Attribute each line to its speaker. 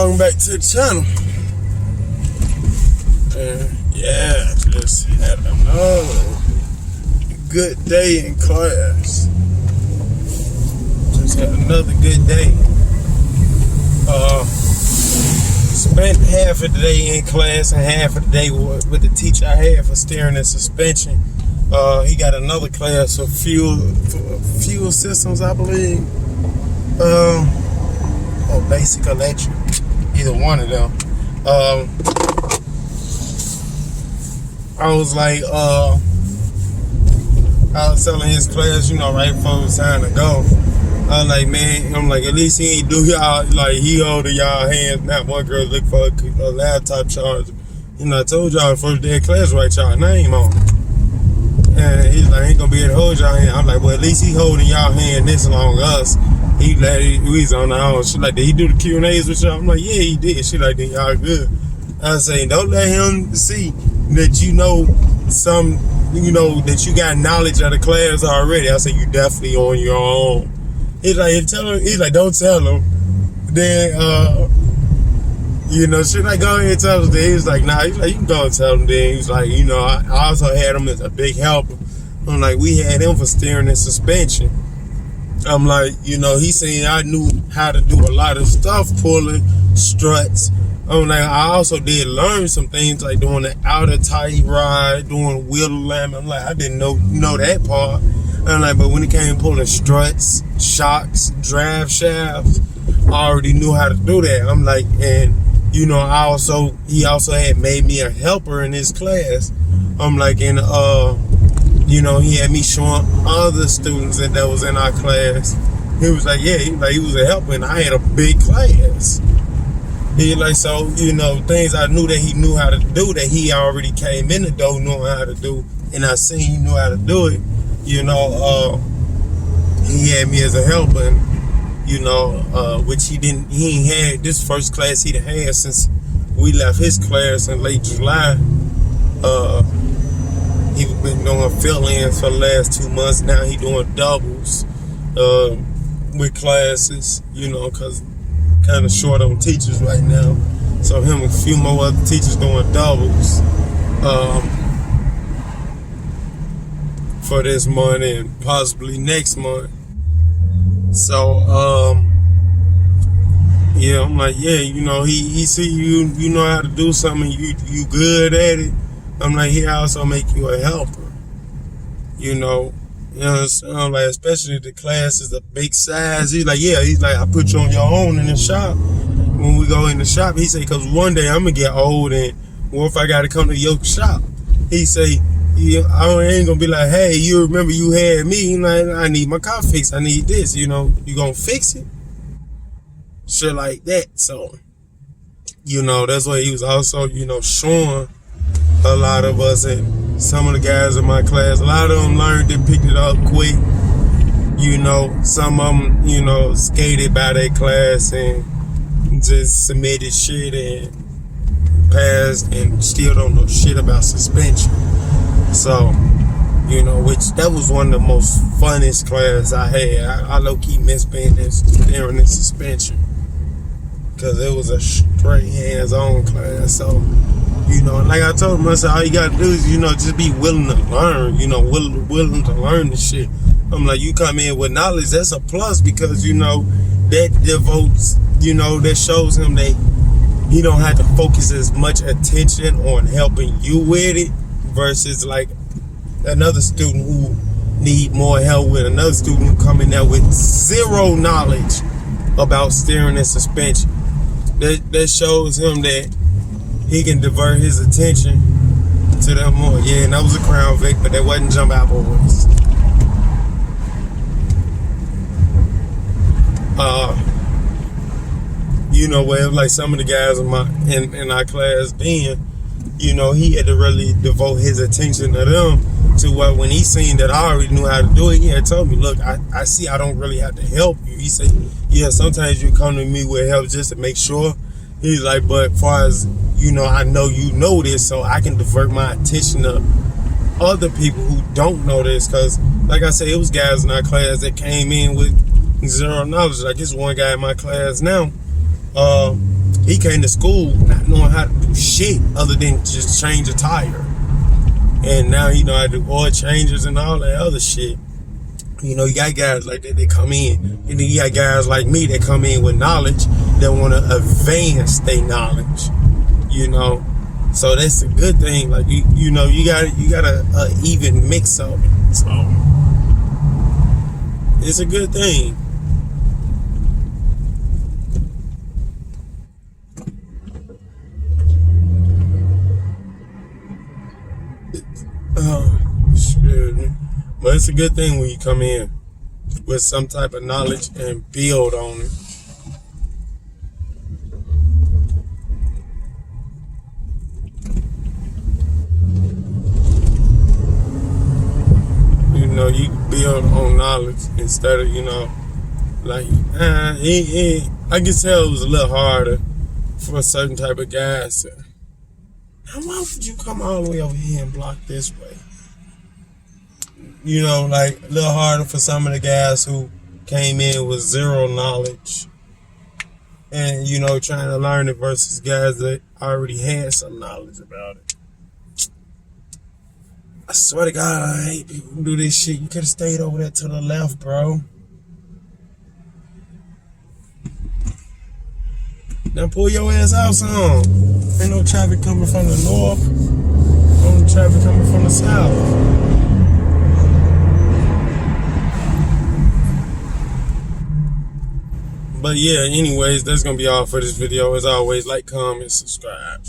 Speaker 1: welcome back to the channel. Yeah, just had another good day in class. Just had another good day. Spent half of the day in class and half of the day with the teacher I had for steering and suspension. He got another class for fuel systems, I believe. Or basic electric, either one of them. I was like, I was telling his class, right before it was time to go. I was like, man, at least he ain't do y'all, he holding y'all hands. Not one girl look for a laptop charger. I told y'all the first day of class, write y'all name on it. And he's like, ain't gonna be able to hold y'all hand. I'm like, well, at least he holding y'all hand this long, us. We was on our own. She like, did he do the Q&As with y'all? I'm like, yeah, he did. She like, then y'all good. I was saying, don't let him see that that you got knowledge of the class already. I said, you definitely on your own. He's like, don't tell him. Then, should I go ahead and tell him? He was like, nah. He's like, you can go and tell him. Then he was like, I also had him as a big helper. I'm like, we had him for steering and suspension. I'm like, he seen I knew how to do a lot of stuff, pulling struts. I'm like, I also did learn some things like doing the outer tight ride, doing wheel alignment. I'm like, I didn't know that part. I'm like, but when it came to pulling struts, shocks, drive shafts, I already knew how to do that. I'm like, and he also had made me a helper in his class. I'm like, and he had me showing other students that was in our class. He was like, yeah, he was a helper, and I had a big class. He like, so, things I knew that he knew how to do, that he already came in the door knowing how to do, and I seen he knew how to do it. He had me as a helper, and, which he ain't had this first class he'd had since we left his class in late July. He's been doing fill-ins for the last 2 months. Now he doing doubles with classes, because kind of short on teachers right now. So him and a few more other teachers doing doubles for this month and possibly next month. So, yeah, I'm like, yeah, he see you know how to do something, you good at it. I'm like, he also make you a helper, like, especially if the class is a big size. He's like, I put you on your own in the shop. When we go in the shop, he say, because one day I'm gonna get old, and what if I gotta come to your shop? He say, I ain't gonna be like, hey, you remember you had me? Like, I need my car fixed. I need this. You gonna fix it? Shit like that. So, that's why he was also, showing a lot of us, and some of the guys in my class, a lot of them learned and picked it up quick. Some of them, skated by their class and just submitted shit and passed and still don't know shit about suspension. So, which that was one of the most funnest classes I had. I low-key miss being in steering and suspension, because it was a straight hands-on class. So, like I told him, I said, all you gotta do is, just be willing to learn, willing to learn the shit. I'm like, you come in with knowledge, that's a plus, because, that devotes, that shows him that he don't have to focus as much attention on helping you with it versus like another student who need more help with another student who come in there with zero knowledge about steering and suspension. That shows him that he can divert his attention to them more. Yeah, and that was a Crown Vic, but that wasn't Jump Out Boys. Where like some of the guys in our class then, he had to really devote his attention to them, to what when he seen that I already knew how to do it, he had told me, look, I see I don't really have to help you. He said, yeah, sometimes you come to me with help just to make sure. He's like, but as far as, I know this, so I can divert my attention to other people who don't know this. Because, like I said, it was guys in our class that came in with zero knowledge. Like, this one guy in my class now, He came to school not knowing how to do shit other than just change a tire. And now, you know, I do oil changes and all that other shit. You know, you got guys like that, they come in. And then you got guys like me that come in with knowledge that want to advance their knowledge. You know, so that's a good thing. Like, you know, you got a even mix of it. So it's a good thing. Excuse me. But it's a good thing when you come in with some type of knowledge and build on it. You know, you build on knowledge instead of, you know, like, I can tell it was a little harder for a certain type of guys. Now, why would you come all the way over here and block this way? You know, like, a little harder for some of the guys who came in with zero knowledge and, you know, trying to learn it versus guys that already had some knowledge about it. I swear to God, I hate people who do this shit. You could have stayed over there to the left, bro. Now pull your ass out some. Ain't no traffic coming from the north. Only traffic coming from the south. But yeah, anyways, that's going to be all for this video. As always, like, comment, subscribe.